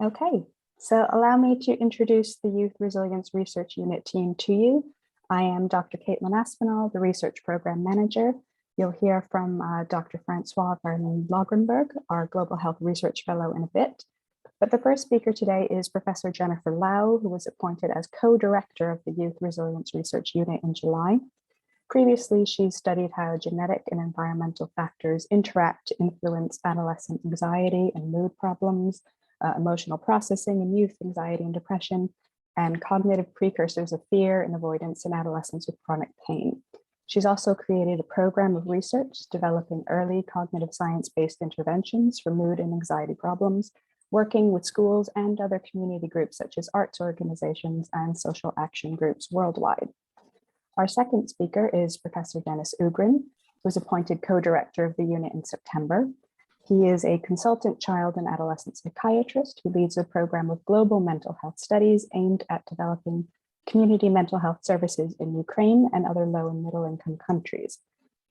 Okay, so allow me to introduce the Youth Resilience Research Unit team to you. I am Dr. Caitlin Aspinall, the Research Program Manager. You'll hear from Dr. Francois Vernon Logrenberg, our Global Health Research Fellow, in a bit. But the first speaker today is Professor Jennifer Lau, who was appointed as co-director of the Youth Resilience Research Unit in July. Previously, she studied how genetic and environmental factors interact to influence adolescent anxiety and mood problems, emotional processing in youth anxiety and depression, and cognitive precursors of fear and avoidance in adolescents with chronic pain. She's also created a program of research developing early cognitive science-based interventions for mood and anxiety problems, working with schools and other community groups such as arts organizations and social action groups worldwide. Our second speaker is Professor Dennis Ougrin, who was appointed co-director of the unit in September. He is a consultant child and adolescent psychiatrist who leads a program of global mental health studies aimed at developing community mental health services in Ukraine and other low and middle income countries.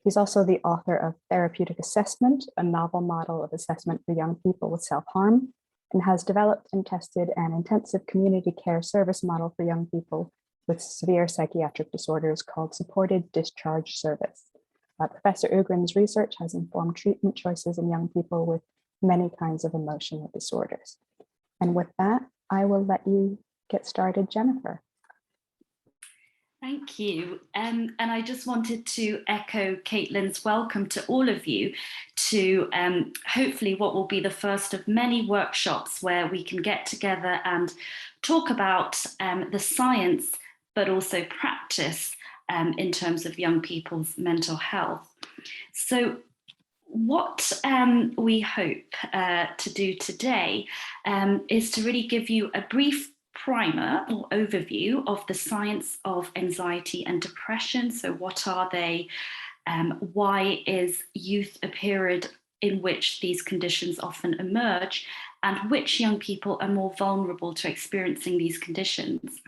He's also the author of Therapeutic Assessment, a novel model of assessment for young people with self-harm, and has developed and tested an intensive community care service model for young people with severe psychiatric disorders called Supported Discharge Service. Professor Ougrin's research has informed treatment choices in young people with many kinds of emotional disorders. And with that, I will let you get started, Jennifer. Thank you. And I just wanted to echo Caitlin's welcome to all of you to hopefully what will be the first of many workshops where we can get together and talk about the science, but also practice in terms of young people's mental health. So what we hope to do today is to really give you a brief primer or overview of the science of anxiety and depression. So what are they? Why is youth a period in which these conditions often emerge, and which young people are more vulnerable to experiencing these conditions?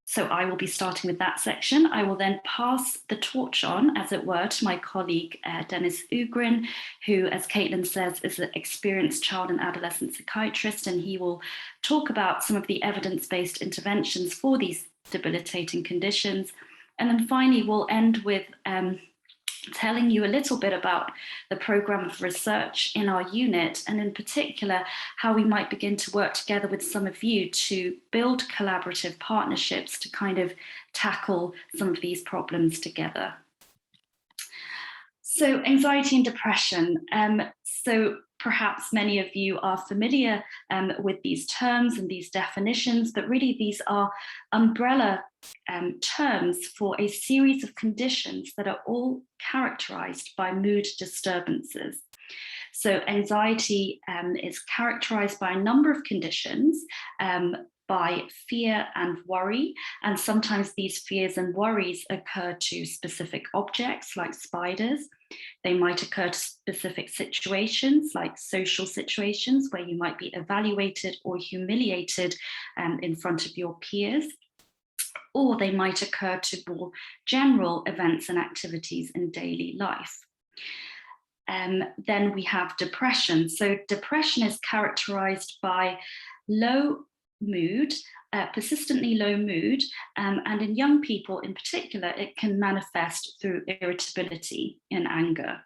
So I will be starting with that section. I will then pass the torch on, as it were, to my colleague, Dennis Ougrin, who, as Caitlin says, is an experienced child and adolescent psychiatrist, and he will talk about some of the evidence-based interventions for these debilitating conditions. And then finally, we'll end with telling you a little bit about the program of research in our unit, and in particular, how we might begin to work together with some of you to build collaborative partnerships to kind of tackle some of these problems together. So anxiety and depression. So perhaps many of you are familiar with these terms and these definitions, but really these are umbrella terms for a series of conditions that are all characterized by mood disturbances. So anxiety is characterized by a number of conditions, by fear and worry, and sometimes these fears and worries occur to specific objects like spiders. They might occur to specific situations like social situations where you might be evaluated or humiliated in front of your peers, or they might occur to more general events and activities in daily life. Then we have depression. So depression is characterized by low mood, persistently low mood, and in young people in particular, it can manifest through irritability and anger.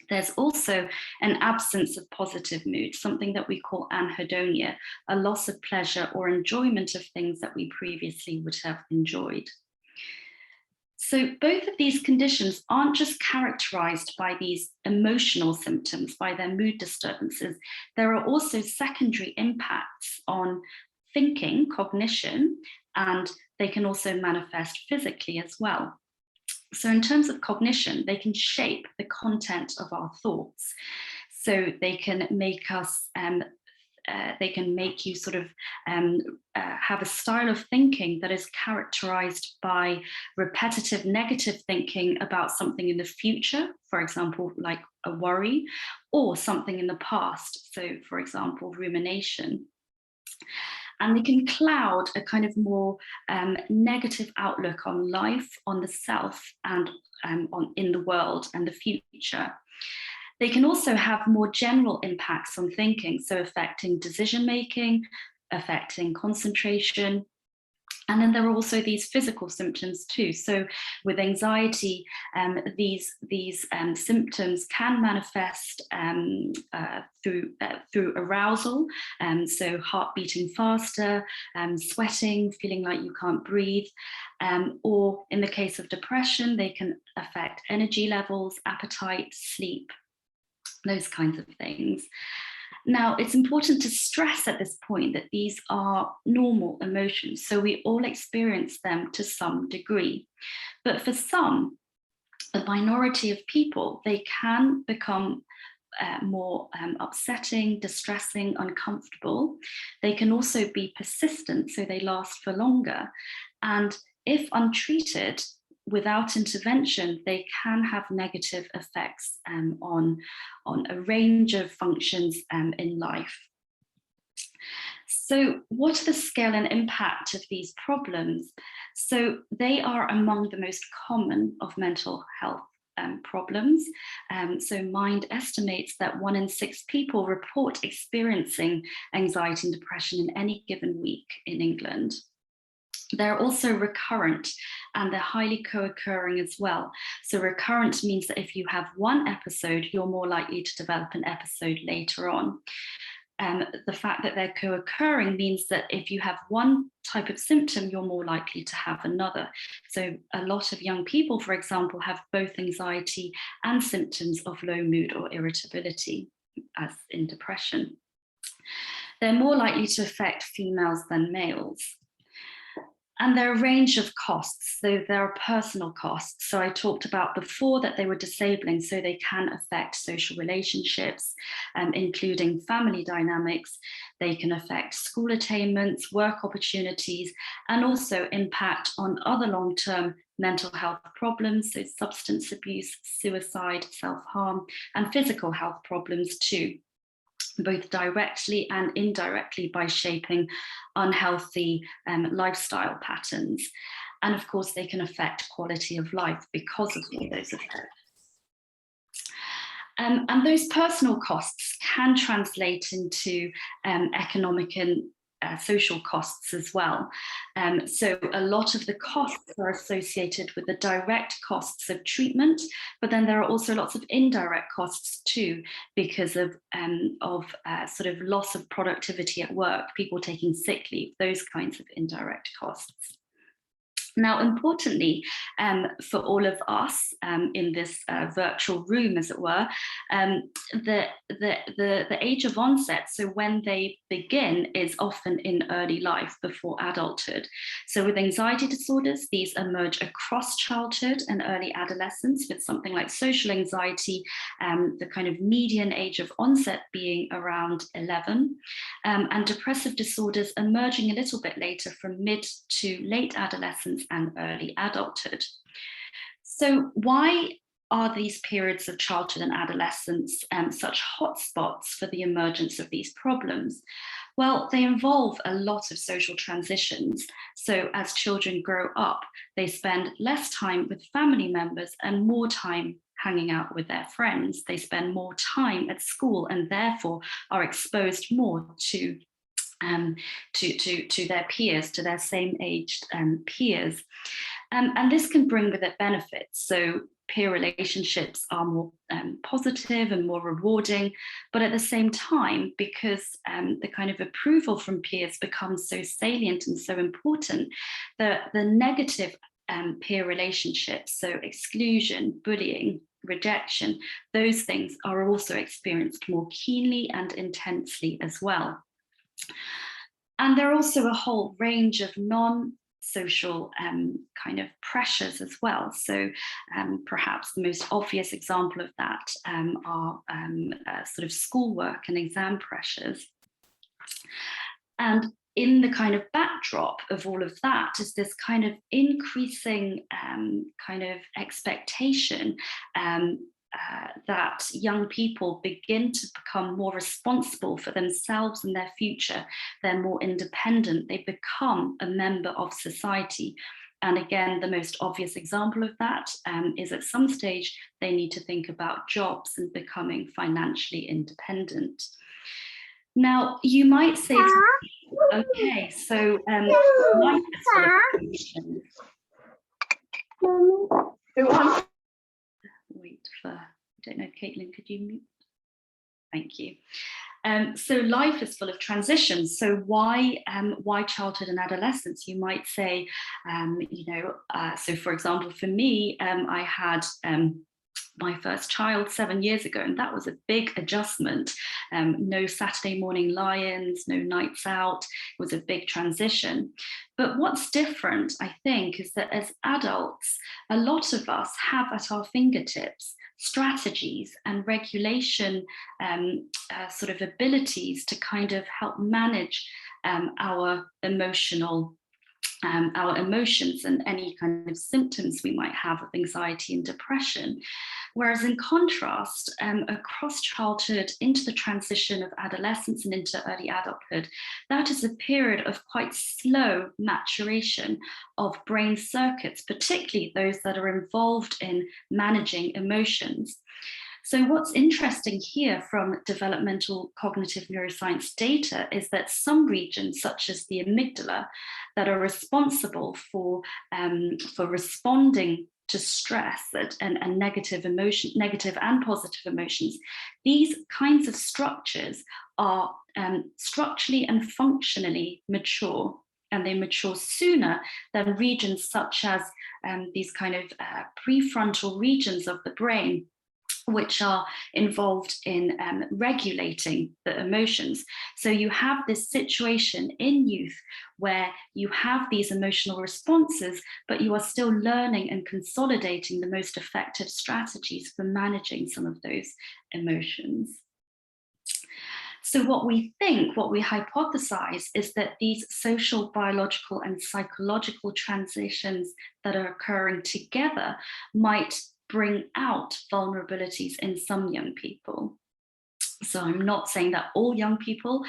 There's also an absence of positive mood, something that we call anhedonia, a loss of pleasure or enjoyment of things that we previously would have enjoyed. So both of these conditions aren't just characterized by these emotional symptoms, by their mood disturbances. There are also secondary impacts on thinking, cognition, and they can also manifest physically as well. So in terms of cognition, they can shape the content of our thoughts. So they can make us, they can make you sort of have a style of thinking that is characterized by repetitive negative thinking about something in the future, for example, like a worry, or something in the past. So for example, rumination. And they can cloud a kind of more negative outlook on life, on the self, and in the world and the future. They can also have more general impacts on thinking, so affecting decision-making, affecting concentration. And then there are also these physical symptoms too. So with anxiety, these symptoms can manifest through arousal, so heart beating faster, sweating, feeling like you can't breathe, or in the case of depression, they can affect energy levels, appetite, sleep, those kinds of things. Now, it's important to stress at this point that these are normal emotions, so we all experience them to some degree. But for some, a minority of people, they can become more upsetting, distressing, uncomfortable. They can also be persistent, so they last for longer. And if untreated, without intervention, they can have negative effects on a range of functions in life. So what are the scale and impact of these problems? So they are among the most common of mental health problems. So Mind estimates that 1 in 6 people report experiencing anxiety and depression in any given week in England. They're also recurrent, and they're highly co-occurring as well. So recurrent means that if you have one episode, you're more likely to develop an episode later on. The fact that they're co-occurring means that if you have one type of symptom, you're more likely to have another. So a lot of young people, for example, have both anxiety and symptoms of low mood or irritability, as in depression. They're more likely to affect females than males. And there are a range of costs. So there are personal costs. So I talked about before that they were disabling, so they can affect social relationships, including family dynamics. They can affect school attainments, work opportunities, and also impact on other long-term mental health problems, so substance abuse, suicide, self-harm, and physical health problems too, both directly and indirectly by shaping unhealthy lifestyle patterns. And of course, they can affect quality of life because of all those effects. And those personal costs can translate into economic and social costs as well. So a lot of the costs are associated with the direct costs of treatment, but then there are also lots of indirect costs too, because of sort of loss of productivity at work, people taking sick leave, those kinds of indirect costs. Now, importantly, for all of us in this virtual room, as it were, the age of onset, so when they begin, is often in early life, before adulthood. So with anxiety disorders, these emerge across childhood and early adolescence, with something like social anxiety, the kind of median age of onset being around 11, and depressive disorders emerging a little bit later, from mid to late adolescence and early adulthood. So why are these periods of childhood and adolescence such hotspots for the emergence of these problems? Well, they involve a lot of social transitions. So as children grow up, they spend less time with family members and more time hanging out with their friends. They spend more time at school and therefore are exposed more to their peers, to their same-aged peers. And this can bring with it benefits. So peer relationships are more positive and more rewarding, but at the same time, because the kind of approval from peers becomes so salient and so important, the negative peer relationships, so exclusion, bullying, rejection, those things are also experienced more keenly and intensely as well. And there are also a whole range of non-social kind of pressures as well. So perhaps the most obvious example of that are sort of schoolwork and exam pressures. And in the kind of backdrop of all of that is this kind of increasing kind of expectation that young people begin to become more responsible for themselves and their future. They're more independent. They become a member of society. And again, the most obvious example of that is at some stage, they need to think about jobs and becoming financially independent. Now, you might say to me, okay, so life is full of emotions. Wait for, I don't know, Caitlin, could you mute? Thank you. So life is full of transitions. So why childhood and adolescence? You might say, so for example, for me, I had my first child 7 years ago, and that was a big adjustment. No Saturday morning lie-ins, no nights out. It was a big transition. But what's different, I think, is that as adults, a lot of us have at our fingertips strategies and regulation sort of abilities to kind of help manage our emotions and any kind of symptoms we might have of anxiety and depression. Whereas in contrast, across childhood into the transition of adolescence and into early adulthood, that is a period of quite slow maturation of brain circuits, particularly those that are involved in managing emotions. So what's interesting here from developmental cognitive neuroscience data is that some regions, such as the amygdala, that are responsible for responding to stress and negative and positive emotions, these kinds of structures are structurally and functionally mature. And they mature sooner than regions such as these kind of prefrontal regions of the brain, which are involved in regulating the emotions. So you have this situation in youth where you have these emotional responses, but you are still learning and consolidating the most effective strategies for managing some of those emotions. So what we hypothesize is that these social, biological, and psychological transitions that are occurring together might bring out vulnerabilities in some young people. So I'm not saying that all young people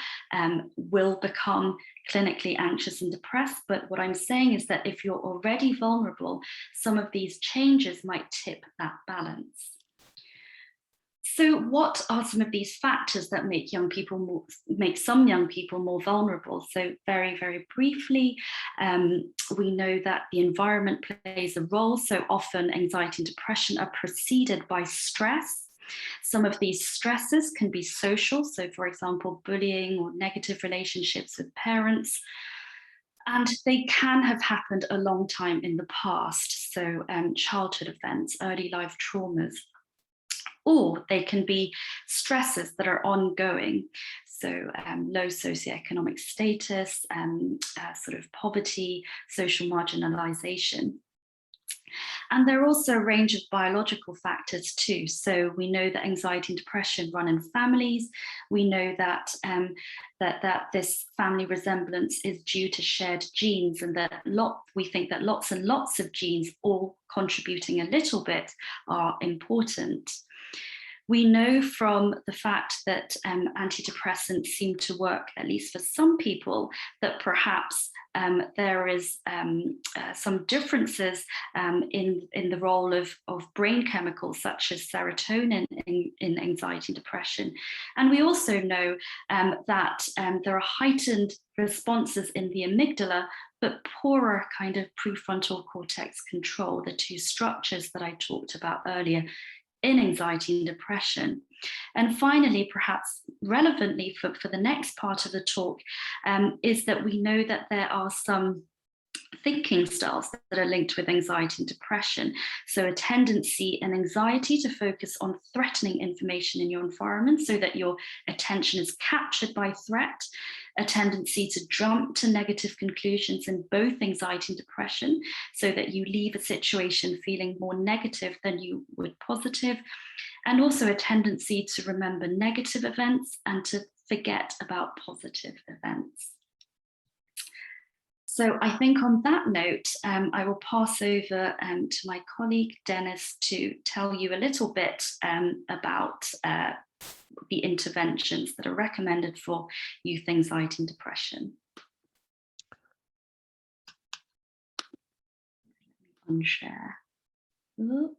will become clinically anxious and depressed, but what I'm saying is that if you're already vulnerable, some of these changes might tip that balance. So what are some of these factors that make some young people more vulnerable? So very, very briefly, we know that the environment plays a role. So often anxiety and depression are preceded by stress. Some of these stresses can be social. So for example, bullying or negative relationships with parents. And they can have happened a long time in the past. So childhood events, early life traumas. Or they can be stresses that are ongoing. So low socioeconomic status, sort of poverty, social marginalization. And there are also a range of biological factors too. So we know that anxiety and depression run in families. We know that that this family resemblance is due to shared genes, and that we think that lots and lots of genes, all contributing a little bit, are important. We know from the fact that antidepressants seem to work, at least for some people, that perhaps there is some differences in the role of brain chemicals such as serotonin in anxiety and depression. And we also know that there are heightened responses in the amygdala, but poorer kind of prefrontal cortex control, the two structures that I talked about earlier in anxiety and depression. And finally, perhaps relevantly for the next part of the talk, is that we know that there are some thinking styles that are linked with anxiety and depression. So a tendency in anxiety to focus on threatening information in your environment so that your attention is captured by threat, a tendency to jump to negative conclusions in both anxiety and depression so that you leave a situation feeling more negative than you would positive, and also a tendency to remember negative events and to forget about positive events. So I think on that note, I will pass over to my colleague, Dennis, to tell you a little bit about the interventions that are recommended for youth anxiety and depression. unshare. Ooh.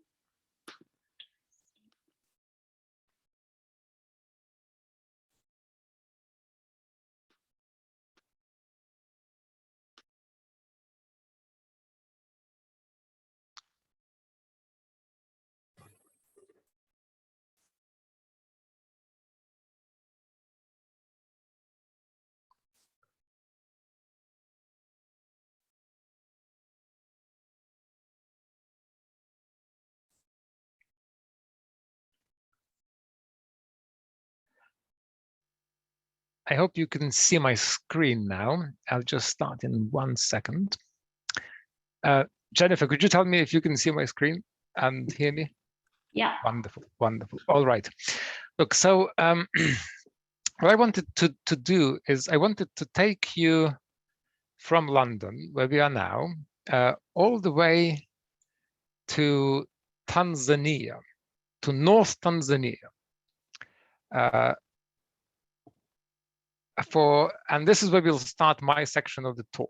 I hope you can see my screen now. I'll just start in 1 second. Jennifer, could you tell me if you can see my screen and hear me? Yeah. Wonderful, wonderful. All right. Look, so what I wanted to do is I wanted to take you from London, where we are now, all the way to Tanzania, to North Tanzania. And this is where we'll start my section of the talk.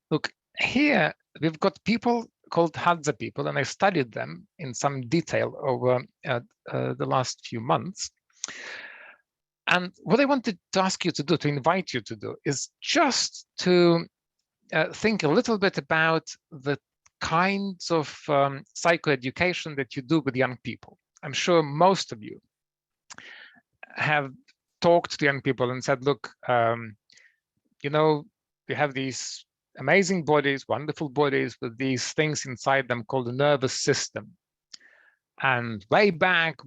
Look, here we've got people called Hadza people, and I studied them in some detail over the last few months. And what I wanted to ask you to do, to invite you to do, is just to think a little bit about the kinds of psychoeducation that you do with young people. I'm sure most of you have talked to young people and said, look, you know, we have these amazing bodies, wonderful bodies with these things inside them called the nervous system. And way back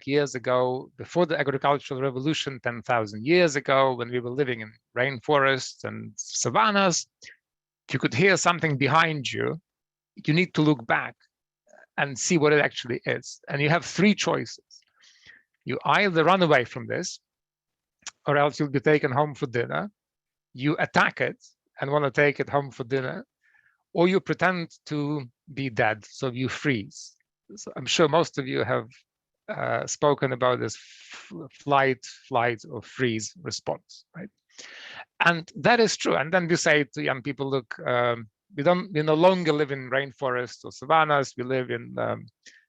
years ago, before the agricultural revolution, 10,000 years ago, when we were living in rainforests and savannas, if you could hear something behind you, you need to look back and see what it actually is. And you have three choices. You either run away from this, or else you'll be taken home for dinner. You attack it and want to take it home for dinner, or you pretend to be dead, so you freeze. So I'm sure most of you have spoken about this flight, or freeze response, right? And that is true. And then we say to young people, look, we no longer live in rainforests or savannas. We live in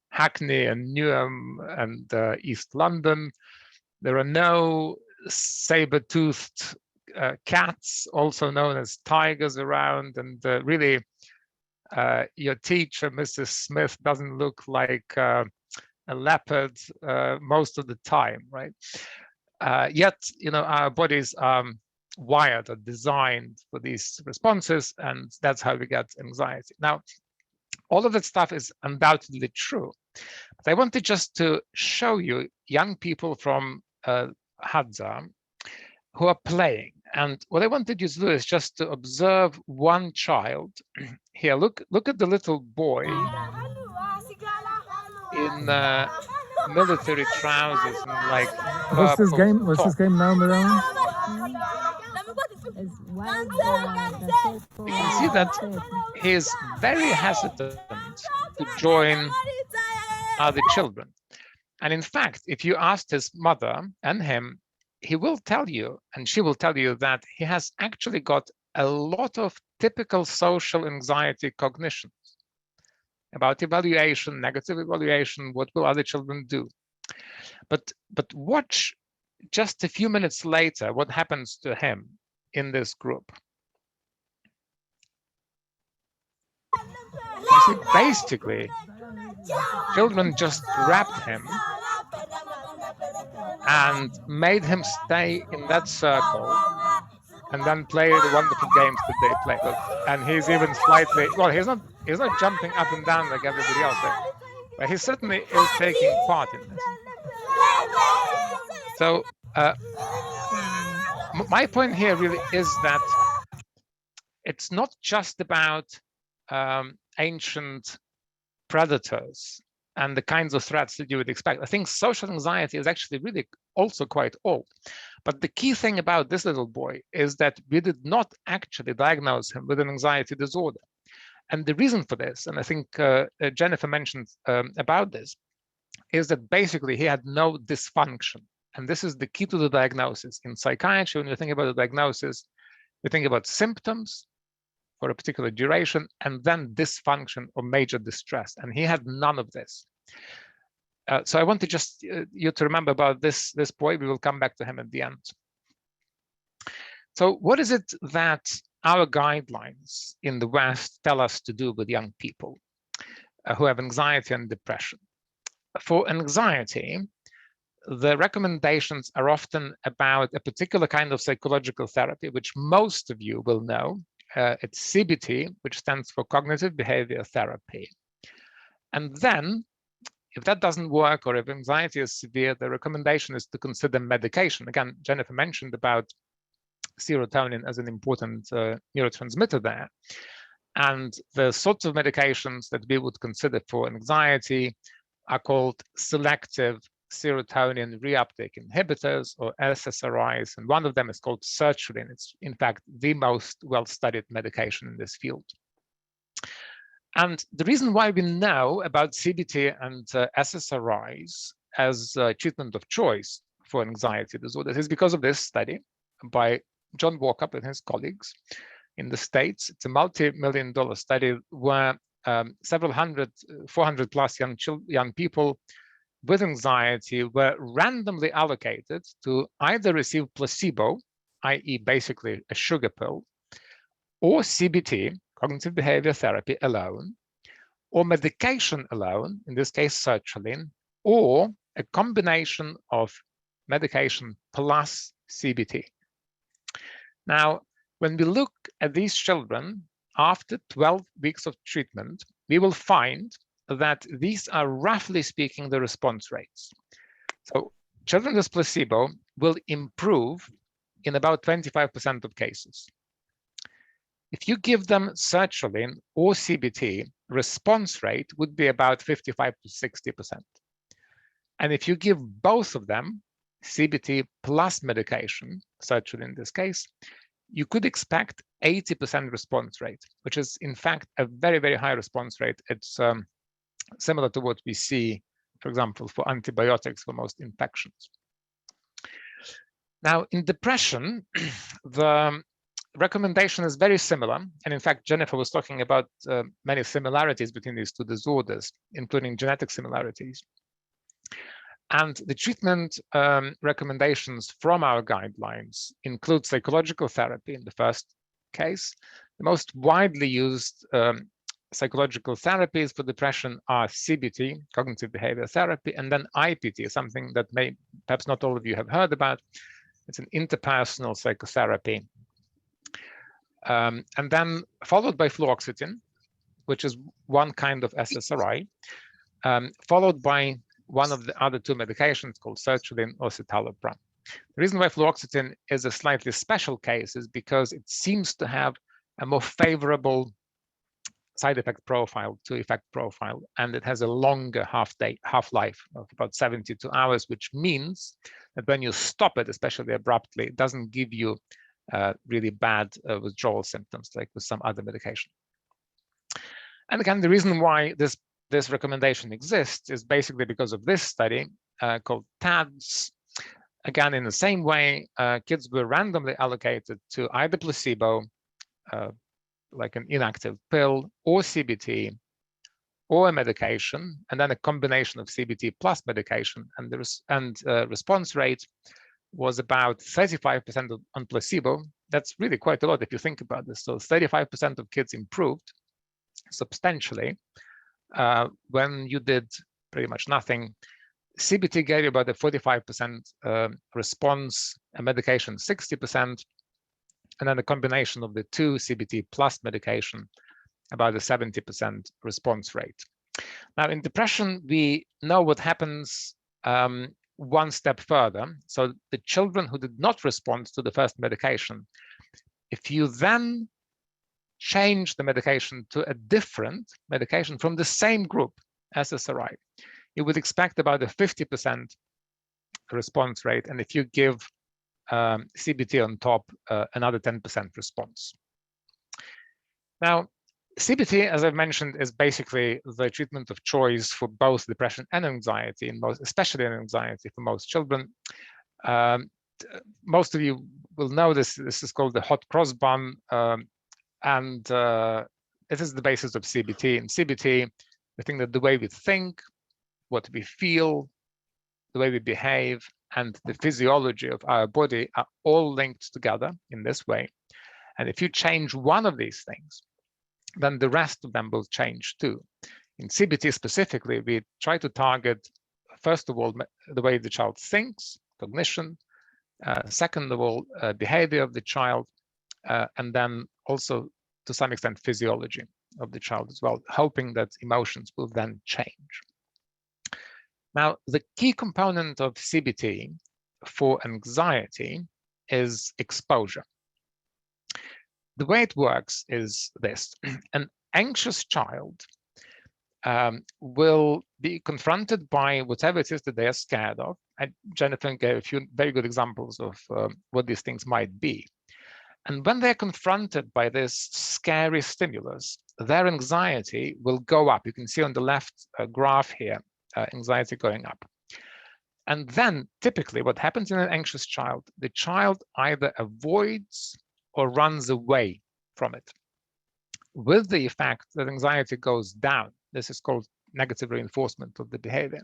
Hackney and Newham and East London. There are no saber-toothed cats, also known as tigers, around, and really your teacher, Mrs. Smith, doesn't look like a leopard most of the time, right? Yet, you know, our bodies are wired or designed for these responses, and that's how we get anxiety. Now, all of that stuff is undoubtedly true, but I wanted just to show you young people from Hadza who are playing. And what I wanted you to do is just to observe one child. Here, look at the little boy in military trousers and like What's this game? What's top. this game now, Mariana? You can see that he's very hesitant to join other children. And in fact, if you asked his mother and him, he will tell you, and she will tell you, that he has actually got a lot of typical social anxiety cognitions about evaluation, negative evaluation, what will other children do. But watch just a few minutes later what happens to him in this group. You see, basically, children just grabbed him and made him stay in that circle and then play the wonderful games that they play. Look, and he's even slightly, well, he's not jumping up and down like everybody else, but he certainly is taking part in this. So my point here really is that it's not just about ancient predators and the kinds of threats that you would expect. I think social anxiety is actually really also quite old. But the key thing about this little boy is that we did not actually diagnose him with an anxiety disorder. And the reason for this, and I think Jennifer mentioned about this, is that basically he had no dysfunction. And this is the key to the diagnosis. In psychiatry, when you think about the diagnosis, we think about symptoms, for a particular duration, and then dysfunction or major distress. And he had none of this. So I want to just you to remember about this boy. We will come back to him at the end. So what is it that our guidelines in the West tell us to do with young people who have anxiety and depression? For anxiety, the recommendations are often about a particular kind of psychological therapy, which most of you will know. It's CBT, which stands for cognitive behavior therapy. And then, if that doesn't work, or if anxiety is severe, the recommendation is to consider medication. Again, Jennifer mentioned about serotonin as an important neurotransmitter there. And the sorts of medications that we would consider for anxiety are called selective serotonin reuptake inhibitors, or SSRIs, and one of them is called sertraline. It's in fact the most well-studied medication in this field. And the reason why we know about CBT and SSRIs as treatment of choice for anxiety disorders is because of this study by John Walkup and his colleagues in the States. It's a multi-million-dollar study where several hundred, 400 plus young people with anxiety were randomly allocated to either receive placebo, i.e. basically a sugar pill, or CBT, cognitive behavior therapy alone, or medication alone, in this case sertraline, or a combination of medication plus CBT. Now, when we look at these children after 12 weeks of treatment, we will find that these are, roughly speaking, the response rates. So children with placebo will improve in about 25% of cases. If you give them sertraline or CBT, response rate would be about 55 to 60%. And if you give both of them, CBT plus medication, sertraline in this case, you could expect 80% response rate, which is in fact a very, very high response rate. It's similar to what we see, for example, for antibiotics for most infections. Now, in depression, the recommendation is very similar. And in fact, Jennifer was talking about many similarities between these two disorders, including genetic similarities. And the treatment recommendations from our guidelines include psychological therapy in the first case. The most widely used psychological therapies for depression are CBT, cognitive behavior therapy, and then IPT, something that perhaps not all of you have heard about. It's an interpersonal psychotherapy. And then followed by fluoxetine, which is one kind of SSRI, followed by one of the other two medications called sertraline or citalopram. The reason why fluoxetine is a slightly special case is because it seems to have a more favorable side effect profile to effect profile, and it has a longer half-life of about 72 hours, which means that when you stop it, especially abruptly, it doesn't give you really bad withdrawal symptoms like with some other medication. And again, the reason why this recommendation exists is basically because of this study called TADS. Again, in the same way, kids were randomly allocated to either placebo, like an inactive pill, or CBT, or a medication, and then a combination of CBT plus medication. And the response rate was about 35% on placebo. That's really quite a lot if you think about this. So 35% of kids improved substantially when you did pretty much nothing. CBT gave you about a 45% response, a medication 60%, and then a combination of the two, CBT plus medication, about a 70% response rate. Now, in depression, we know what happens one step further. So the children who did not respond to the first medication, if you then change the medication to a different medication from the same group, SSRI, you would expect about a 50% response rate. And if you give CBT on top, another 10% response. Now, CBT, as I've mentioned, is basically the treatment of choice for both depression and anxiety, especially in anxiety for most children. Most of you will know this. This is called the hot cross bun And this is the basis of CBT. In CBT, we think that the way we think, what we feel, the way we behave, and the physiology of our body are all linked together in this way. And if you change one of these things, then the rest of them will change too. In CBT specifically, we try to target, first of all, the way the child thinks, cognition, second of all, behavior of the child, and then also to some extent physiology of the child as well, hoping that emotions will then change. Now, the key component of CBT for anxiety is exposure. The way it works is this. An anxious child will be confronted by whatever it is that they are scared of. And Jennifer gave a few very good examples of what these things might be. And when they're confronted by this scary stimulus, their anxiety will go up. You can see on the left graph here, anxiety going up. And then typically what happens in an anxious child, the child either avoids or runs away from it, with the effect that anxiety goes down. This is called negative reinforcement of the behavior.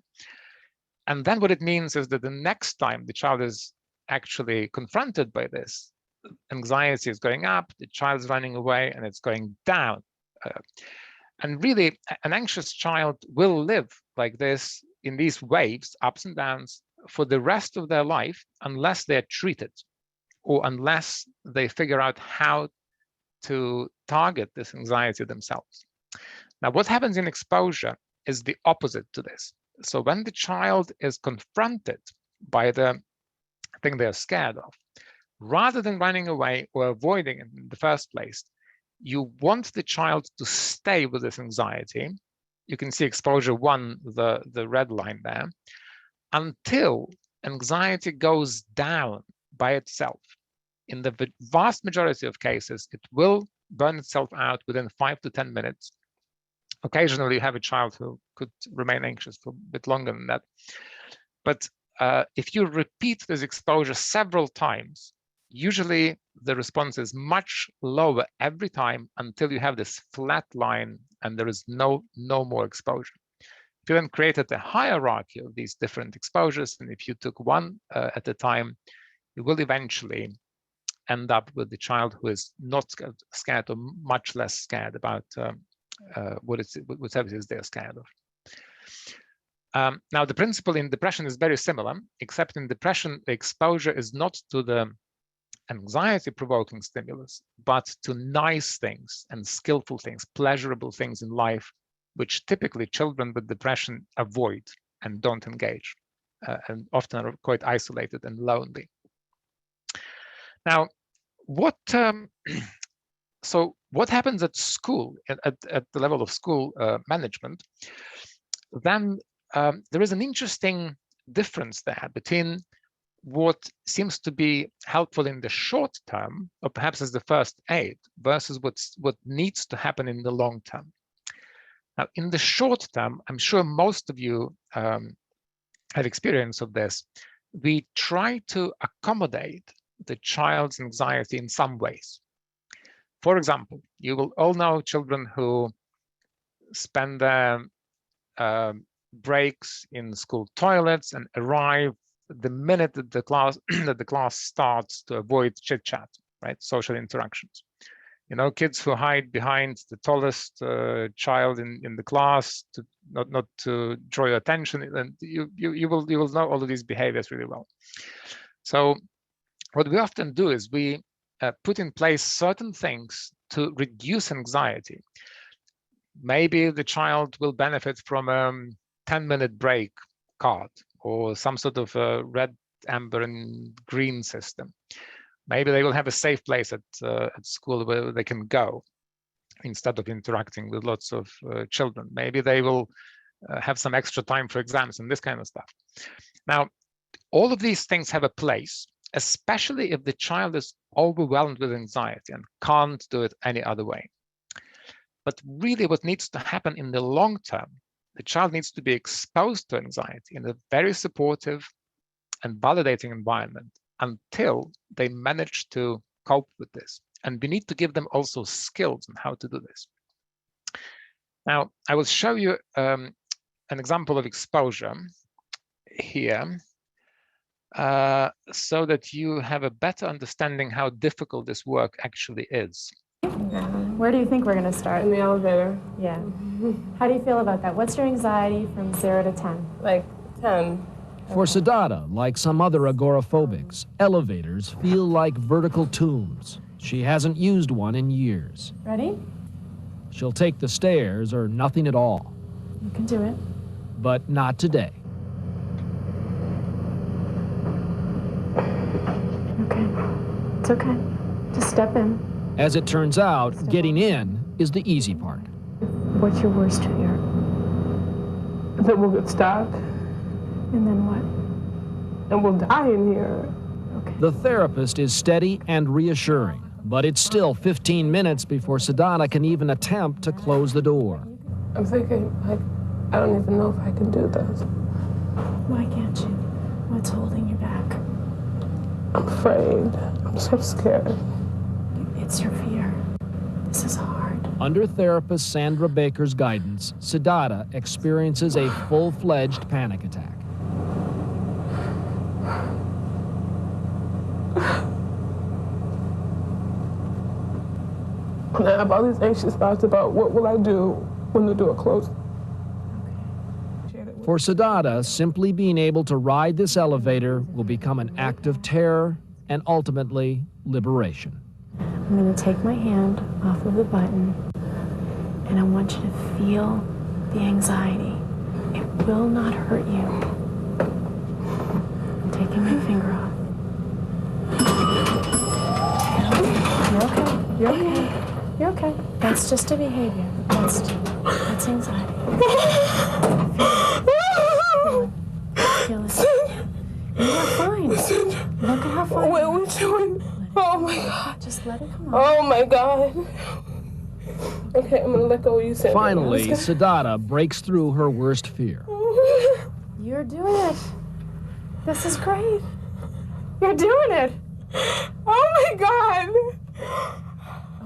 And then what it means is that the next time the child is actually confronted by this, anxiety is going up, the child is running away, and it's going down. And really, an anxious child will live like this in these waves, ups and downs, for the rest of their life, unless they're treated or unless they figure out how to target this anxiety themselves. Now, what happens in exposure is the opposite to this. So when the child is confronted by the thing they're scared of, rather than running away or avoiding it in the first place, you want the child to stay with this anxiety. You can see exposure 1, the red line there, until anxiety goes down by itself. In the vast majority of cases, it will burn itself out within 5 to 10 minutes. Occasionally, you have a child who could remain anxious for a bit longer than that. But if you repeat this exposure several times, usually the response is much lower every time until you have this flat line and there is no more exposure. If you then created a hierarchy of these different exposures, and if you took one at a time, you will eventually end up with the child who is not scared or much less scared about whatever it is they're scared of. Now, the principle in depression is very similar, except in depression, the exposure is not to the anxiety-provoking stimulus, but to nice things and skillful things, pleasurable things in life, which typically children with depression avoid and don't engage, and often are quite isolated and lonely. Now, what happens at school, at the level of school management? Then there is an interesting difference there between what seems to be helpful in the short term, or perhaps as the first aid, versus what needs to happen in the long term. Now, in the short term, I'm sure most of you have experience of this. We try to accommodate the child's anxiety in some ways. For example, you will all know children who spend their breaks in school toilets and arrive the minute that the class starts to avoid chit chat, right? Social interactions. You know, kids who hide behind the tallest child in the class to not to draw your attention, and you will know all of these behaviors really well. So what we often do is we put in place certain things to reduce anxiety. Maybe the child will benefit from a 10-minute break card or some sort of a red, amber, and green system. Maybe they will have a safe place at school where they can go instead of interacting with lots of children. Maybe they will have some extra time for exams and this kind of stuff. Now, all of these things have a place, especially if the child is overwhelmed with anxiety and can't do it any other way. But really what needs to happen in the long term, the child needs to be exposed to anxiety in a very supportive and validating environment until they manage to cope with this. And we need to give them also skills on how to do this. Now, I will show you an example of exposure here so that you have a better understanding how difficult this work actually is. Where do you think we're going to start? In the elevator. Yeah. How do you feel about that? What's your anxiety from 0 to 10? Like 10. For Siddhartha, like some other agoraphobics, elevators feel like vertical tombs. She hasn't used one in years. Ready? She'll take the stairs or nothing at all. You can do it. But not today. Okay. It's okay. Just step in. As it turns out, getting in is the easy part. What's your worst fear? Then we'll get stuck. And then what? And we'll die in here. Okay. The therapist is steady and reassuring, but it's still 15 minutes before Siddhartha can even attempt to close the door. I'm thinking, like, I don't even know if I can do this. Why can't you? What's holding you back? I'm afraid. I'm so scared. It's your fear. This is hard. Under therapist Sandra Baker's guidance, Siddhartha experiences a full-fledged panic attack. And I have all these anxious thoughts about what will I do when the door closes. For Siddhartha, simply being able to ride this elevator will become an act of terror and ultimately liberation. I'm going to take my hand off of the button, and I want you to feel the anxiety. It will not hurt you. I'm taking my finger off. You're okay. You're okay. You're okay. That's just a behavior. That's anxiety. Feel it. You are fine. Look at how fine. What are we doing? Oh my God. Just let it come Oh my God. Okay, I'm gonna let go of you, Sandra. Finally, Siddhartha breaks through her worst fear. You're doing it. This is great. You're doing it. Oh my God.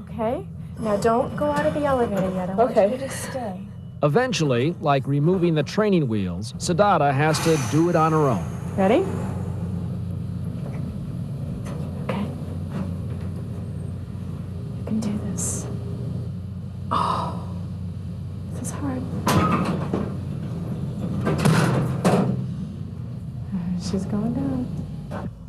Okay. Now don't go out of the elevator yet. I want you to stay. Eventually, like removing the training wheels, Siddhartha has to do it on her own. Ready? Okay. You can do this. Oh, this is hard. She's going down.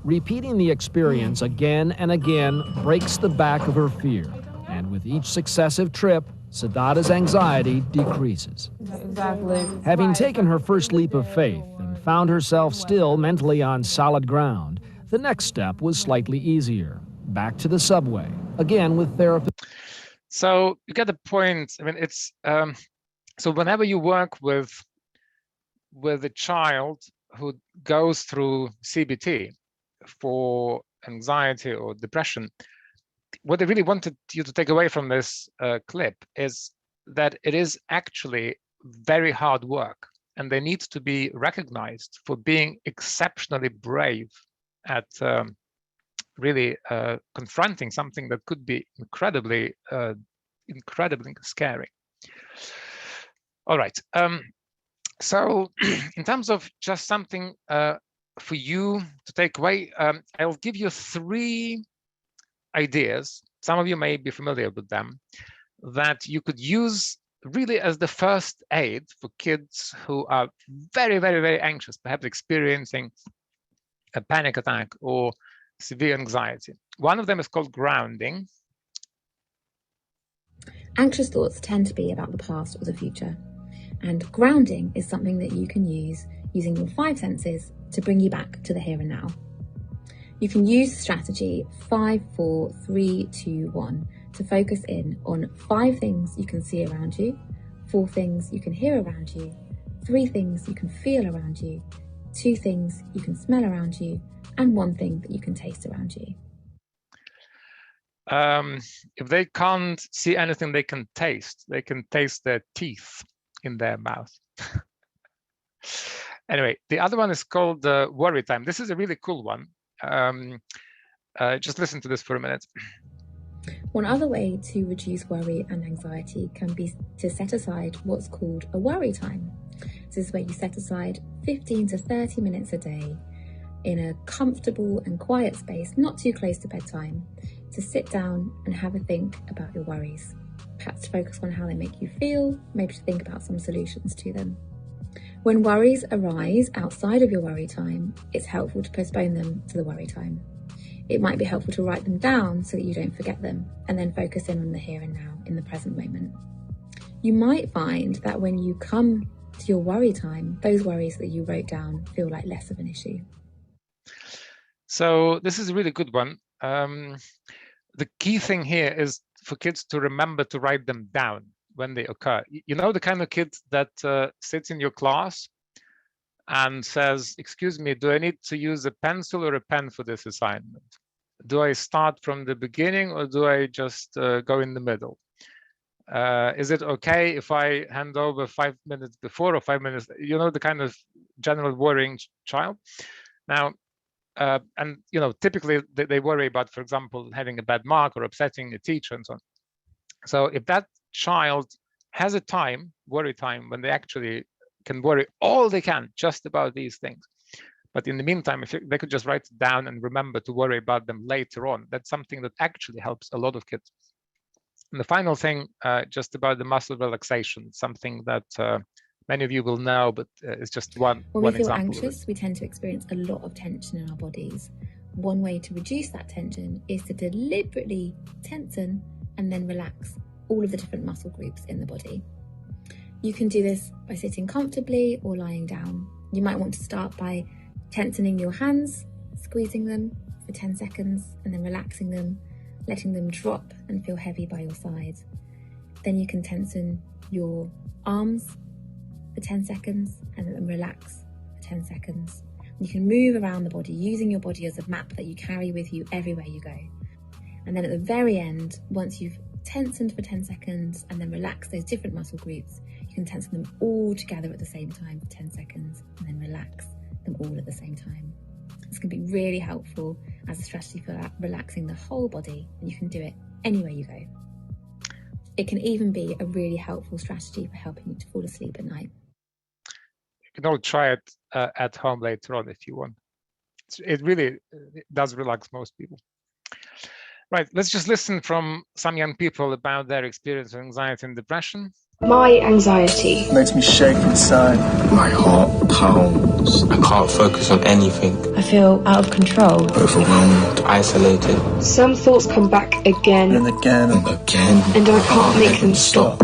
Repeating the experience again and again breaks the back of her fear. And with each successive trip, Siddhartha's anxiety decreases. Exactly. Having taken her first leap of faith and found herself still mentally on solid ground, the next step was slightly easier. Back to the subway, again with therapy. So you get the point. I mean, it's so whenever you work with a child who goes through CBT for anxiety or depression, what I really wanted you to take away from this clip is that it is actually very hard work, and they need to be recognized for being exceptionally brave at really confronting something that could be incredibly scary. All right. So in terms of just something for you to take away, I'll give you 3 ideas. Some of you may be familiar with them, that you could use really as the first aid for kids who are very, very, very anxious, perhaps experiencing a panic attack or severe anxiety. One of them is called grounding. Anxious thoughts tend to be about the past or the future, and grounding is something that you can use using your 5 senses to bring you back to the here and now. You can use the strategy 5, 4, 3, 2, 1 to focus in on 5 things you can see around you, 4 things you can hear around you, 3 things you can feel around you, 2 things you can smell around you, and 1 thing that you can taste around you. If they can't see anything, they can taste. They can taste their teeth in their mouth. Anyway, the other one is called worry time. This is a really cool one. Just listen to this for a minute. One other way to reduce worry and anxiety can be to set aside what's called a worry time. This is where you set aside 15 to 30 minutes a day in a comfortable and quiet space, not too close to bedtime, to sit down and have a think about your worries. Perhaps to focus on how they make you feel, maybe to think about some solutions to them. When worries arise outside of your worry time, it's helpful to postpone them to the worry time. It might be helpful to write them down so that you don't forget them, and then focus in on the here and now, in the present moment. You might find that when you come to your worry time, those worries that you wrote down feel like less of an issue. So this is a really good one. The key thing here is for kids to remember to write them down when they occur. You know, the kind of kid that sits in your class and says, excuse me, do I need to use a pencil or a pen for this assignment? Do I start from the beginning or do I just go in the middle? Is it okay if I hand over 5 minutes before or 5 minutes? You know, the kind of general worrying child. Now, and you know, typically they worry about, for example, having a bad mark or upsetting a teacher and so on. So if that child has a time, worry time, when they actually can worry all they can just about these things, but in the meantime, if they could just write it down and remember to worry about them later on, that's something that actually helps a lot of kids. And the final thing, just about the muscle relaxation, something that many of you will know, but it's just one When we feel example. anxious, we tend to experience a lot of tension in our bodies. One way to reduce that tension is to deliberately tension and then relax all of the different muscle groups in the body. You can do this by sitting comfortably or lying down. You might want to start by tensioning your hands, squeezing them for 10 seconds, and then relaxing them, letting them drop and feel heavy by your side. Then you can tension your arms for 10 seconds and then relax for 10 seconds. You can move around the body, using your body as a map that you carry with you everywhere you go. And then at the very end, once you've tensioned for 10 seconds and then relaxed those different muscle groups, you can tension them all together at the same time for 10 seconds and then relax them all at the same time. This can be really helpful as a strategy for relaxing the whole body, and you can do it anywhere you go. It can even be a really helpful strategy for helping you to fall asleep at night. You can all try it at home later on if you want. It really does relax most people. Right, let's just listen from some young people about their experience of anxiety and depression. My anxiety makes me shake inside. My heart pounds. I can't focus on anything. I feel out of control. Overwhelmed. Isolated. Some thoughts come back again and again and again. And I can't make them stop.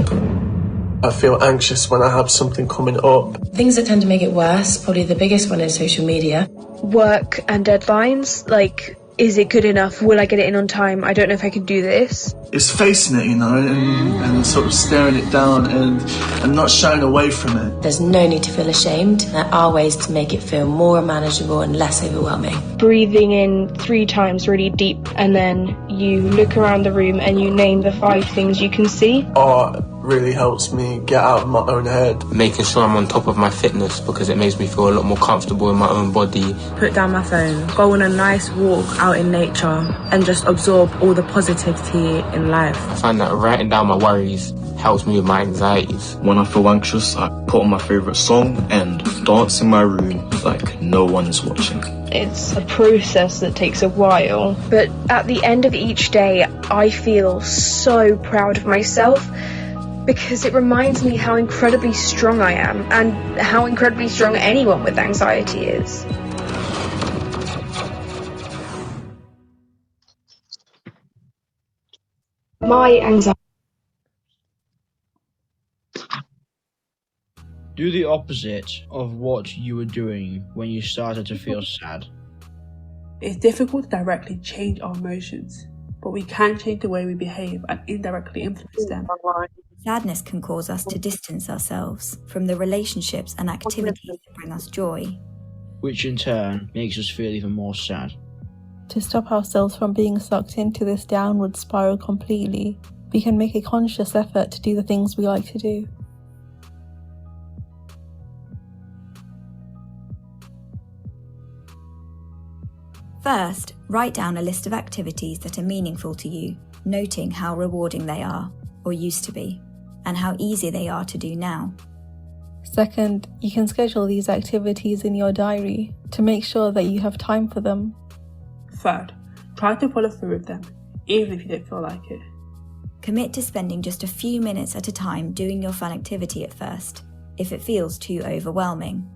I feel anxious when I have something coming up. Things that tend to make it worse, probably the biggest one is social media. Work and deadlines, like, is it good enough? Will I get it in on time? I don't know if I can do this. It's facing it, you know, and sort of staring it down and not shying away from it. There's no need to feel ashamed. There are ways to make it feel more manageable and less overwhelming. Breathing in 3 times really deep, and then you look around the room and you name the 5 things you can see. Art really helps me get out of my own head. Making sure I'm on top of my fitness because it makes me feel a lot more comfortable in my own body. Put down my phone, go on a nice walk out in nature and just absorb all the positivity in life. I find that writing down my worries helps me with my anxieties. When I feel anxious, I put on my favourite song and dance in my room like no one is watching. It's a process that takes a while, but at the end of each day, I feel so proud of myself because it reminds me how incredibly strong I am and how incredibly strong anyone with anxiety is. My anxiety. Do the opposite of what you were doing when you started to feel sad. It's difficult to directly change our emotions, but we can change the way we behave and indirectly influence them. Sadness can cause us to distance ourselves from the relationships and activities that bring us joy, which in turn makes us feel even more sad. To stop ourselves from being sucked into this downward spiral completely, we can make a conscious effort to do the things we like to do. First, write down a list of activities that are meaningful to you noting how rewarding they are, or used to be, and how easy they are to do now. Second, you can schedule these activities in your diary to make sure that you have time for them. Third, try to follow through with them, even if you don't feel like it. Commit to spending just a few minutes at a time doing your fun activity at first, if it feels too overwhelming.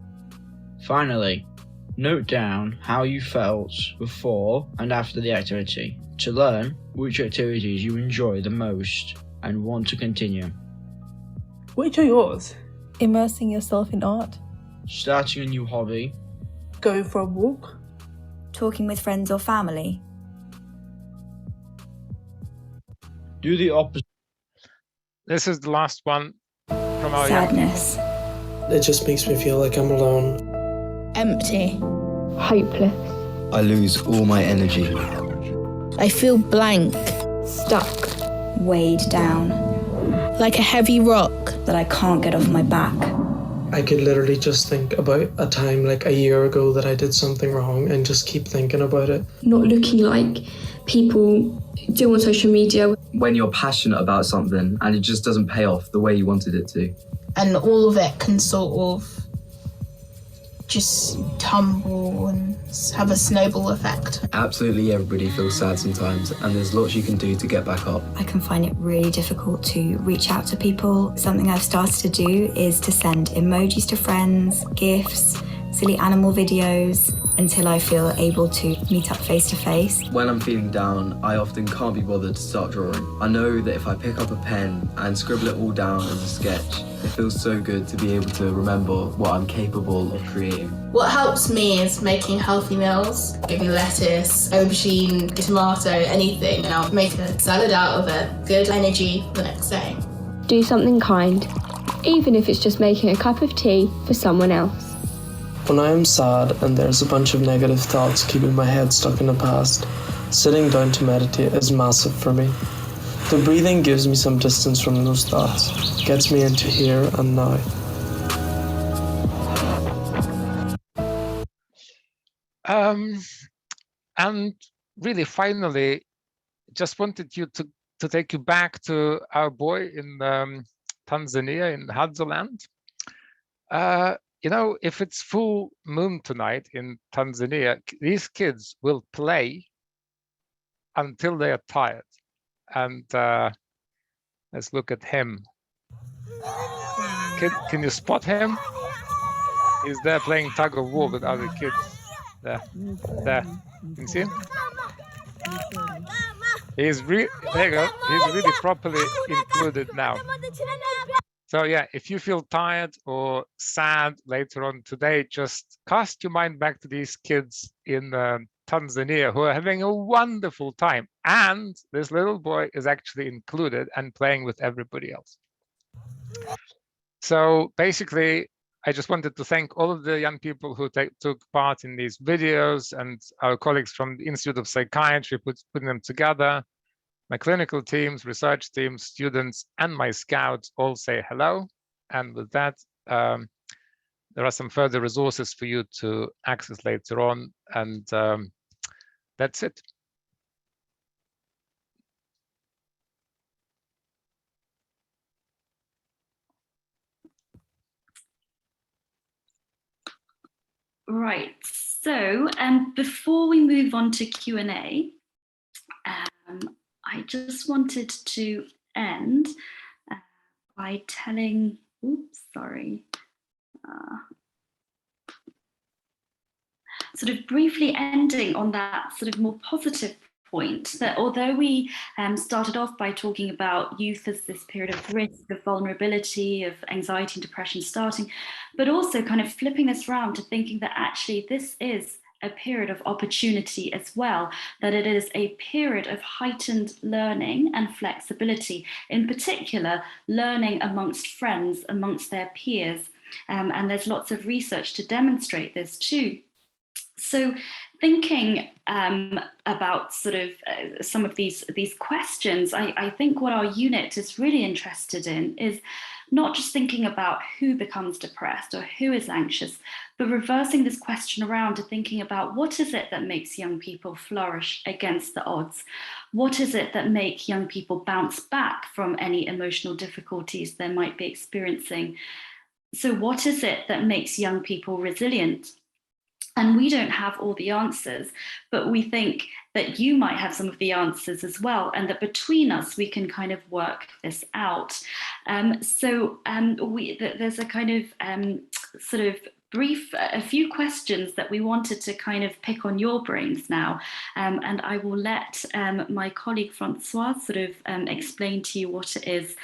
Finally, note down how you felt before and after the activity to learn which activities you enjoy the most and want to continue. Which are yours? Immersing yourself in art. Starting a new hobby. Going for a walk. Talking with friends or family. Do the opposite. This is the last one from our Sadness. It just makes me feel like I'm alone. Empty. Hopeless. I lose all my energy. I feel blank. Stuck. Weighed down. Like a heavy rock that I can't get off my back. I could literally just think about a time like a year ago that I did something wrong and just keep thinking about it. Not looking like people do on social media. When you're passionate about something and it just doesn't pay off the way you wanted it to. And all of it can sort of just tumble and have a snowball effect. Absolutely everybody feels sad sometimes, and there's lots you can do to get back up. I can find it really difficult to reach out to people. Something I've started to do is to send emojis to friends, gifts, silly animal videos, until I feel able to meet up face to face. When I'm feeling down, I often can't be bothered to start drawing. I know that if I pick up a pen and scribble it all down as a sketch, it feels so good to be able to remember what I'm capable of creating. What helps me is making healthy meals, giving lettuce, aubergine, tomato, anything, and I'll make a salad out of it. Good energy the next day. Do something kind, even if it's just making a cup of tea for someone else. When I am sad and there's a bunch of negative thoughts keeping my head stuck in the past, sitting down to meditate is massive for me. The breathing gives me some distance from those thoughts, gets me into here and now. And really, finally, just wanted you to take you back to our boy in Tanzania, in Hadzaland. You know, if it's full moon tonight in Tanzania, these kids will play until they are tired. And let's look at him. Can you spot him? He's there playing tug of war with other kids. There. Can you see him? There you go. He's really properly included now. So yeah, if you feel tired or sad later on today, just cast your mind back to these kids in Tanzania who are having a wonderful time. And this little boy is actually included and playing with everybody else. So basically, I just wanted to thank all of the young people who took part in these videos and our colleagues from the Institute of Psychiatry putting them together. My clinical teams, research teams, students, and my scouts all say hello. And with that, there are some further resources for you to access later on. And that's it. Right, so before we move on to Q&A, I just wanted to end by telling, sort of briefly ending on that sort of more positive point that although we started off by talking about youth as this period of risk, of vulnerability, of anxiety and depression starting, but also kind of flipping this around to thinking that actually this is a period of opportunity as well, that it is a period of heightened learning and flexibility, in particular, learning amongst friends, amongst their peers. And there's lots of research to demonstrate this too. So thinking about sort of some of these questions, I think what our unit is really interested in is not just thinking about who becomes depressed or who is anxious, but reversing this question around to thinking about what is it that makes young people flourish against the odds? What is it that make young people bounce back from any emotional difficulties they might be experiencing? So what is it that makes young people resilient? And we don't have all the answers, but we think that you might have some of the answers as well, and that between us, we can kind of work this out. There's a kind of sort of brief, a few questions that we wanted to kind of pick on your brains now. And I will let my colleague Francois sort of explain to you what it is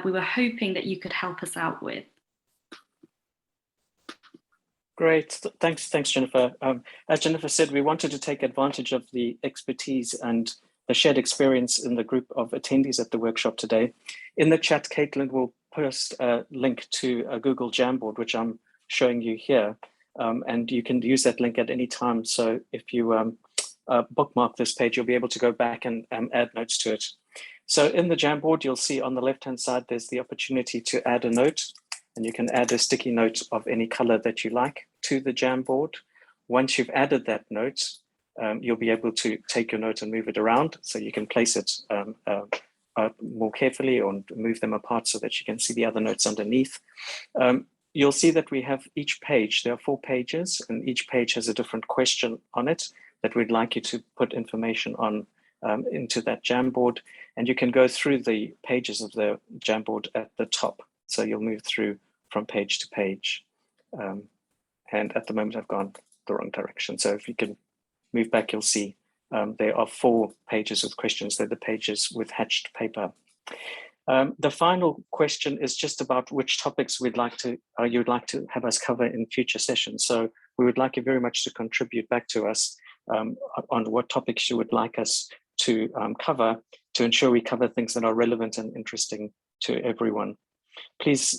we were hoping that you could help us out with. Great, thanks, Jennifer. As Jennifer said, we wanted to take advantage of the expertise and the shared experience in the group of attendees at the workshop today. In the chat, Caitlin will post a link to a Google Jamboard, which I'm showing you here, and you can use that link at any time. So if you bookmark this page, you'll be able to go back and add notes to it. So in the Jamboard, you'll see on the left-hand side, there's the opportunity to add a note. And you can add a sticky note of any color that you like to the Jamboard. Once you've added that note, you'll be able to take your note and move it around, so you can place it more carefully or move them apart so that you can see the other notes underneath. You'll see that we have each page, there are 4 pages, and each page has a different question on it that we'd like you to put information on into that Jamboard. And you can go through the pages of the Jamboard at the top. So you'll move through from page to page. And at the moment, I've gone the wrong direction. So if you can move back, you'll see there are 4 pages with questions. They're the pages with hatched paper. The final question is just about which topics you'd like to have us cover in future sessions. So we would like you very much to contribute back to us on what topics you would like us to cover to ensure we cover things that are relevant and interesting to everyone. Please,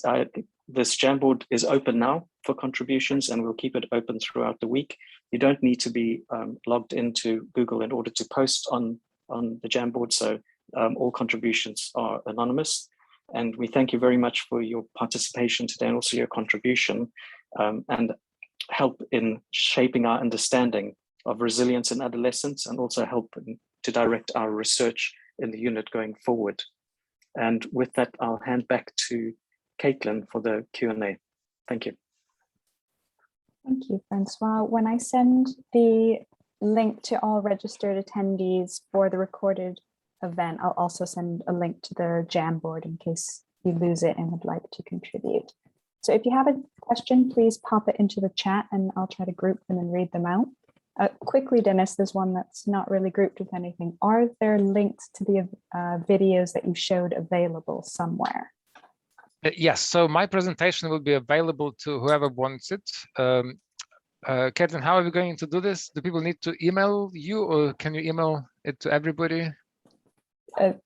this Jamboard is open now for contributions, and we'll keep it open throughout the week. You don't need to be logged into Google in order to post on the Jamboard, so all contributions are anonymous. And we thank you very much for your participation today and also your contribution and help in shaping our understanding of resilience in adolescents, and also help to direct our research in the unit going forward. And with that, I'll hand back to Caitlin for the Q&A. Thank you. Thank you, Francois. When I send the link to all registered attendees for the recorded event, I'll also send a link to the Jamboard in case you lose it and would like to contribute. So if you have a question, please pop it into the chat and I'll try to group them and read them out. Quickly, Dennis, there's one that's not really grouped with anything. Are there links to the videos that you showed available somewhere? Yes, so my presentation will be available to whoever wants it. Caitlin, how are we going to do this? Do people need to email you, or can you email it to everybody?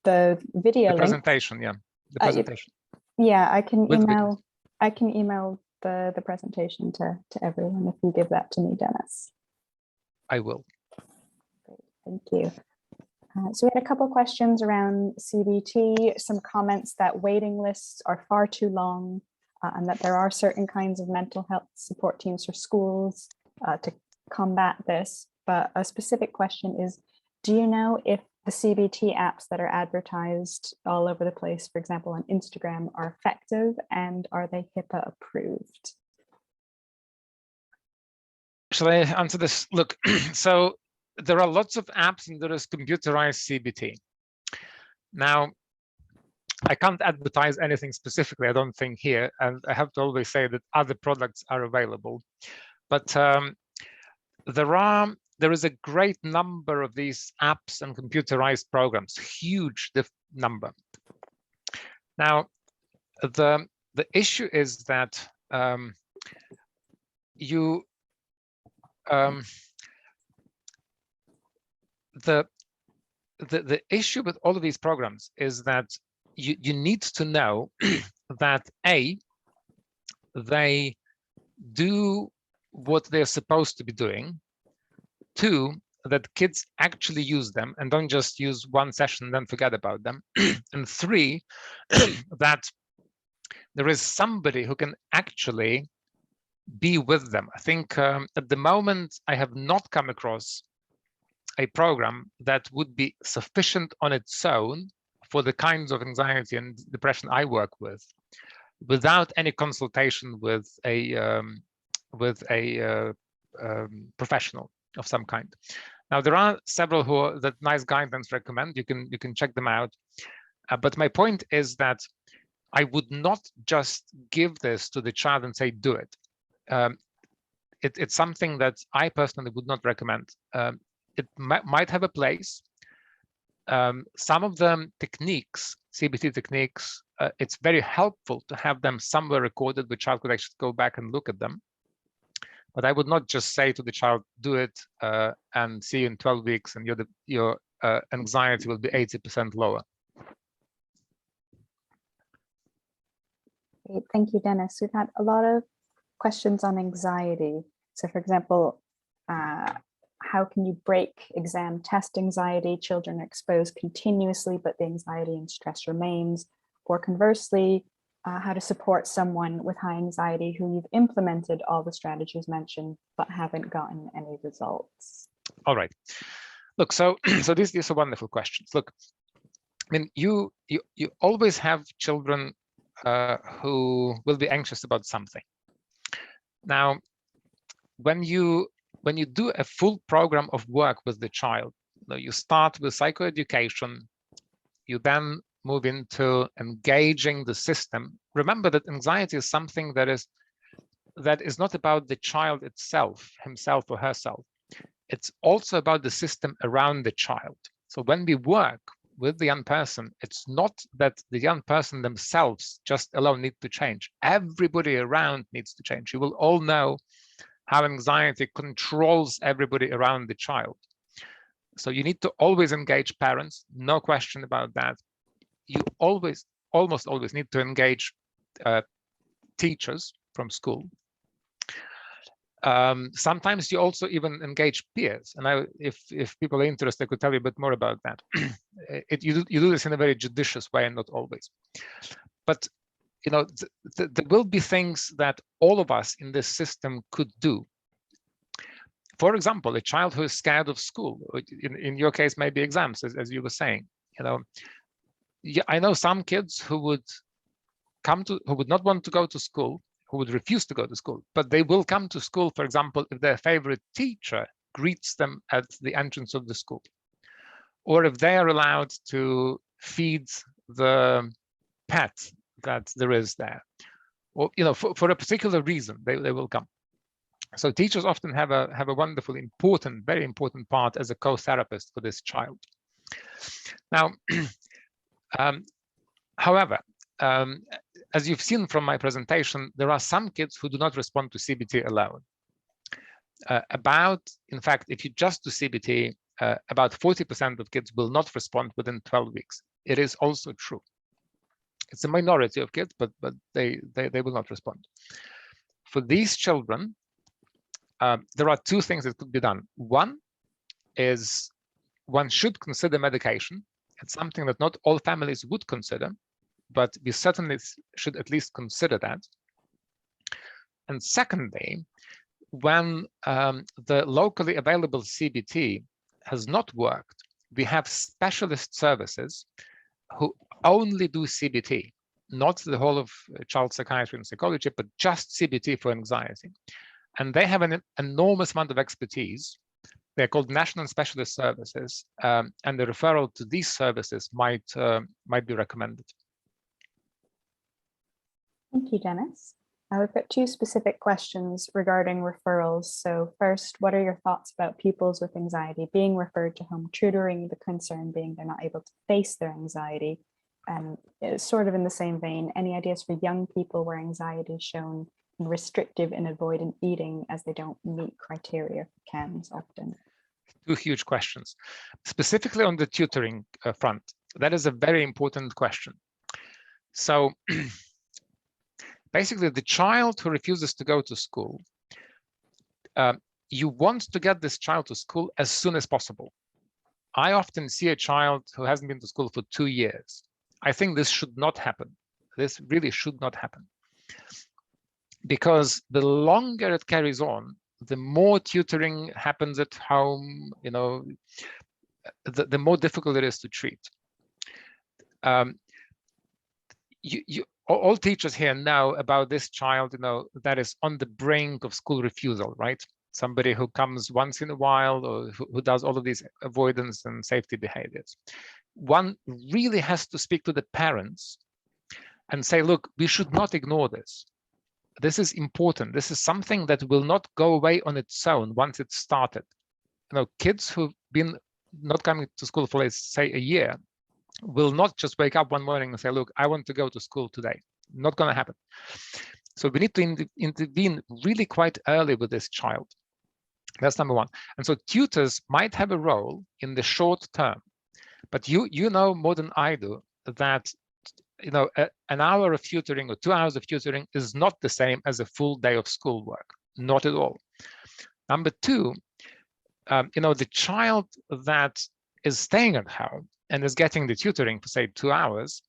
The video link? Presentation, yeah, the presentation. Yeah, I can email. I can email the presentation to everyone if you give that to me, Dennis. I will. Great, thank you. So we had a couple of questions around CBT, some comments that waiting lists are far too long, and that there are certain kinds of mental health support teams for schools to combat this. But a specific question is, do you know if the CBT apps that are advertised all over the place, for example, on Instagram, are effective, and are they HIPAA approved? Shall I answer this? Look, so there are lots of apps and there is computerized CBT. Now, I can't advertise anything specifically, I don't think here, and I have to always say that other products are available. But there is a great number of these apps and computerized programs, huge number. Now, the issue is that the issue with all of these programs is that you need to know that A, they do what they're supposed to be doing. 2, that kids actually use them and don't just use one session and then forget about them. And 3, that there is somebody who can actually be with them. I think at the moment, I have not come across a program that would be sufficient on its own for the kinds of anxiety and depression I work with, without any consultation with a professional of some kind. Now, there are several that NICE guidelines recommend. You can check them out. But my point is that I would not just give this to the child and say, do it. It's something that I personally would not recommend. It might have a place. Some of the techniques, CBT techniques, it's very helpful to have them somewhere recorded. The child could actually go back and look at them. But I would not just say to the child, do it and see you in 12 weeks and your anxiety will be 80% lower. Great. Thank you, Dennis. We've had a lot of questions on anxiety. So for example, how can you break exam test anxiety? Children are exposed continuously, but the anxiety and stress remains. Or conversely, how to support someone with high anxiety who you've implemented all the strategies mentioned, but haven't gotten any results. All right. Look, so these are wonderful questions. Look, I mean, you always have children who will be anxious about something. Now, when you do a full program of work with the child, you start with psychoeducation, you then move into engaging the system. Remember that anxiety is something that is not about the child itself, himself or herself. It's also about the system around the child. So when we work with the young person, it's not that the young person themselves just alone need to change. Everybody around needs to change. You will all know how anxiety controls everybody around the child. So you need to always engage parents, no question about that. You almost always need to engage teachers from school. Sometimes you also even engage peers. And if people are interested, I could tell you a bit more about that. You do this in a very judicious way and not always. But you know, there will be things that all of us in this system could do. For example, a child who is scared of school, in your case, maybe exams, as you were saying. You know, I know some kids who would not want to go to school, who would refuse to go to school, but they will come to school, for example, if their favorite teacher greets them at the entrance of the school, or if they are allowed to feed the pet that there is there, or you know, for a particular reason, they will come. So teachers often have a wonderful, important, very important part as a co-therapist for this child. Now, however, as you've seen from my presentation, there are some kids who do not respond to CBT alone. In fact, if you just do CBT, about 40% of kids will not respond within 12 weeks. It is also true. It's a minority of kids, but they will not respond. For these children, there are two things that could be done. One is one should consider medication. It's something that not all families would consider, but we certainly should at least consider that. And secondly, when the locally available CBT has not worked, we have specialist services who only do CBT, not the whole of child psychiatry and psychology, but just CBT for anxiety. And they have an enormous amount of expertise. They're called National Specialist Services, and the referral to these services might be recommended. Thank you, Dennis. We've got two specific questions regarding referrals. So first, what are your thoughts about pupils with anxiety being referred to home tutoring, the concern being they're not able to face their anxiety? And sort of in the same vein, any ideas for young people where anxiety is shown restrictive and avoidant eating as they don't meet criteria for CAMS often? Two huge questions. Specifically on the tutoring front, that is a very important question. So basically, the child who refuses to go to school, you want to get this child to school as soon as possible. I often see a child who hasn't been to school for 2 years. I think this should not happen. This really should not happen. Because the longer it carries on, the more tutoring happens at home, you know, the more difficult it is to treat. All teachers here know about this child, you know, that is on the brink of school refusal, right? Somebody who comes once in a while, or who does all of these avoidance and safety behaviors. One really has to speak to the parents and say, look, we should not ignore this. This is important. This is something that will not go away on its own once it's started. You know, kids who've been not coming to school for, let's say, a year, will not just wake up one morning and say, look, I want to go to school today. Not going to happen. So we need to intervene really quite early with this child. That's number one. And so tutors might have a role in the short term, but you know more than I do that, you know, an hour of tutoring or 2 hours of tutoring is not the same as a full day of schoolwork. Not at all. Number two, you know, the child that is staying at home and is getting the tutoring for, say, 2 hours,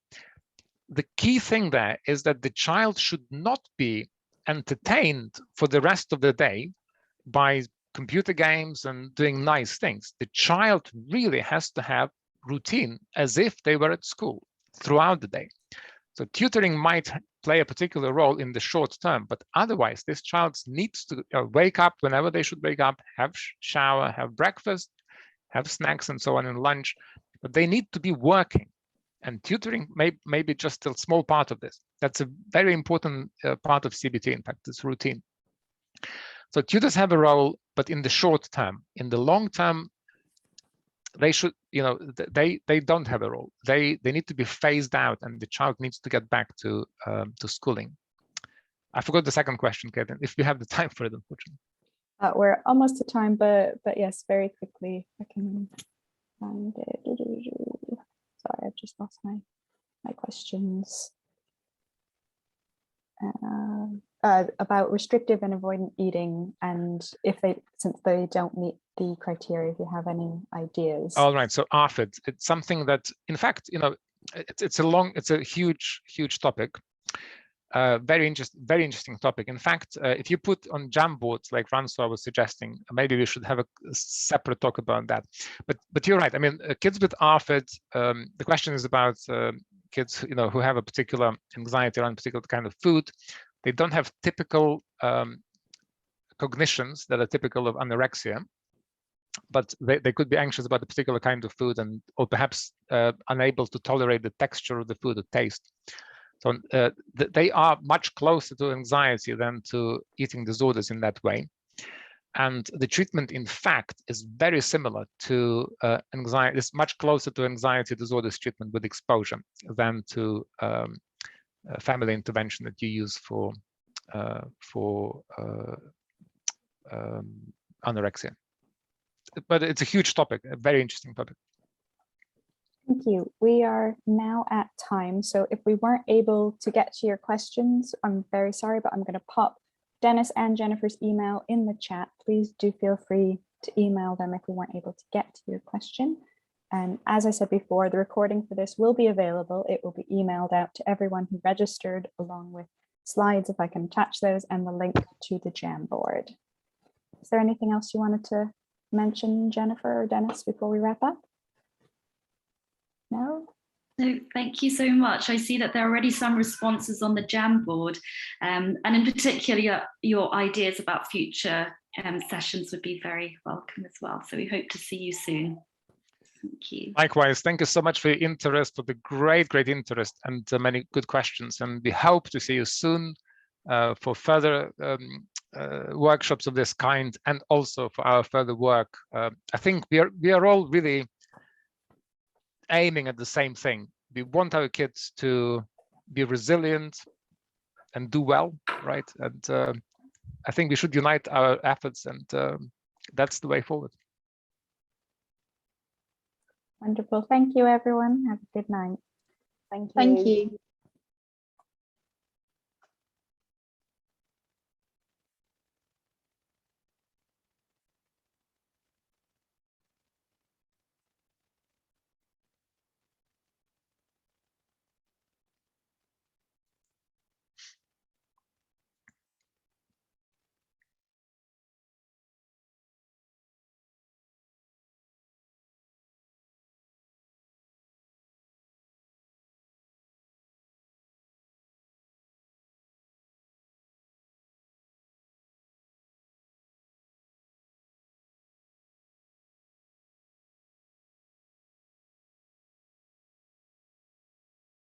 the key thing there is that the child should not be entertained for the rest of the day by computer games and doing nice things. The child really has to have routine as if they were at school throughout the day. So tutoring might play a particular role in the short term, but otherwise this child needs to wake up whenever they should wake up, have shower, have breakfast, have snacks and so on, and lunch, but they need to be working. And tutoring may be just a small part of this. That's a very important part of CBT, in fact, this routine. So tutors have a role, but in the short term. In the long term, they should, you know, they don't have a role. They need to be phased out, and the child needs to get back to schooling. I forgot the second question, Kevin, if we have the time for it, unfortunately. We're almost at time, but yes, very quickly I can find it. Sorry, I've just lost my questions. About restrictive and avoidant eating, and since they don't meet the criteria, if you have any ideas. All right, so ARFID, it's something that, in fact, you know, it's a huge topic. Very interesting topic. In fact, if you put on Jamboards, like Francois was suggesting, maybe we should have a separate talk about that. But you're right. I mean, kids with ARFID, the question is about kids, you know, who have a particular anxiety around a particular kind of food. They don't have typical cognitions that are typical of anorexia, but they could be anxious about a particular kind of food, or perhaps unable to tolerate the texture of the food or taste. So they are much closer to anxiety than to eating disorders in that way. And the treatment, in fact, is very similar to anxiety. It's much closer to anxiety disorders treatment with exposure than to family intervention that you use for anorexia. But it's a huge topic, a very interesting topic. Thank you. We are now at time. So if we weren't able to get to your questions, I'm very sorry, but I'm going to pop Dennis and Jennifer's email in the chat. Please do feel free to email them if we weren't able to get to your question. And as I said before, the recording for this will be available. It will be emailed out to everyone who registered, along with slides, if I can attach those, and the link to the Jamboard. Is there anything else you wanted to mention, Jennifer or Dennis, before we wrap up? No? No, thank you so much. I see that there are already some responses on the Jamboard, and in particular, your ideas about future sessions would be very welcome as well. So we hope to see you soon. Thank you. Likewise, thank you so much for your interest, for the great interest, and many good questions. And we hope to see you soon for further workshops of this kind, and also for our further work. I think we are all really aiming at the same thing. We want our kids to be resilient and do well, right? And I think we should unite our efforts, and that's the way forward. Wonderful. Thank you, everyone. Have a good night. Thank you. Thank you.